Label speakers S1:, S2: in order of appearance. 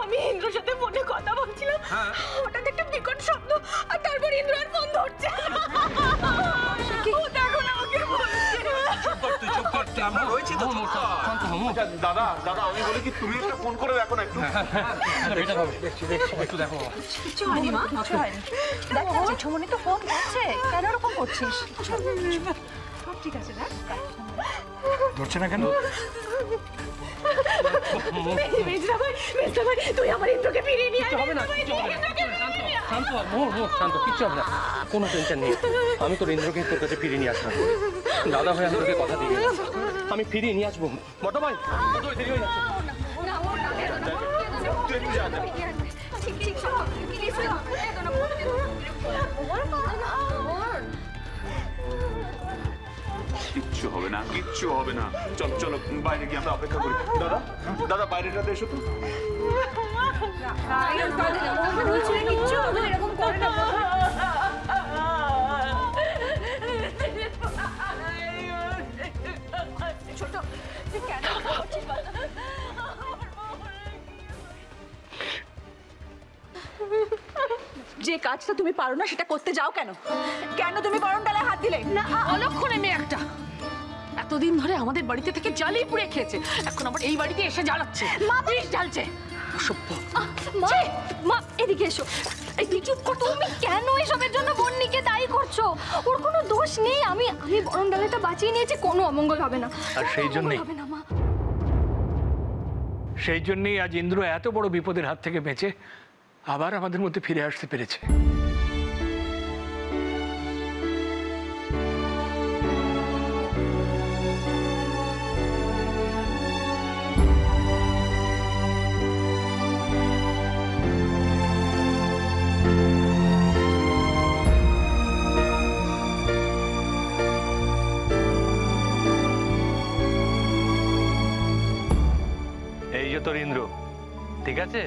S1: আমি ইন্দ্রর সাথে ফোনে কথা বলছিলাম, হঠাৎ একটা বিকট শব্দ, আর তারপর ইন্দ্র আর ফোন ধরছে।
S2: দাদা দাদা আমি বলি কি তুমি একটা ফোন করে দেখো না একটু।
S3: একটু দেখো।
S1: কিছু হয়নি মা, কিছু হয়নি। দেখ জেঠুমনি তো ফোন করছে, কেন এরকম করছিস? সব ঠিক আছে না?
S3: ধরছে না কেন?
S1: মেজদা ভাই তুই আমার ইন্দ্রকে ফিরিয়ে নিয়ে আয়।
S4: হবে না, শান্ত শান্ত, কিচ্ছু হবে না, কোনো টেনশন নেই। আমি তোর ইন্দ্রকে তোর কাছে ফিরিয়ে নিয়ে আসবো। দাদা ভাই আমি তোকে কথা দিয়ে আমি ফিরিয়ে নিয়ে আসবো। বড় ভাই দেরি হয়ে যাচ্ছে।
S2: কিচ্ছু হবে না, কিচ্ছু হবে না। চলো চলো বাইরে গিয়ে আমরা অপেক্ষা করি। দাদা দাদা বাইরেটাতে এসো তো।
S1: যে কাজটা তুমি পারো না সেটা করতে যাও কেন? কেন তুমি গরম ডালায় হাত দিলে?
S5: না, অলক্ষণে মেয়ে একটা এতদিন ধরে আমাদের বাড়িতে থেকে জ্বালিয়ে পুড়ে খেয়েছে, এখন আবার এই বাড়িতে এসে জ্বালাচ্ছে, মা বিষ ঢালছে। অসভ্য।
S6: মা এদিকে এসো। এই তুই চুপ কর। তুমি কেন এসবের জন্য বন্নিকে দায়ী করছো? ওর কোনো দোষ নেই। আমি বরণ ডালাটা বাঁচিয়ে নিয়েছি, কোনো অমঙ্গল হবে না।
S3: আর সেই জন্যই
S6: হবে না মা।
S3: সেই জন্যই আজ ইন্দ্র এত বড় বিপদের হাত থেকে বেঁচে আবার আমাদের মধ্যে ফিরে আসতে পেরেছে। এই যে তোর ইন্দ্র, ঠিক আছে?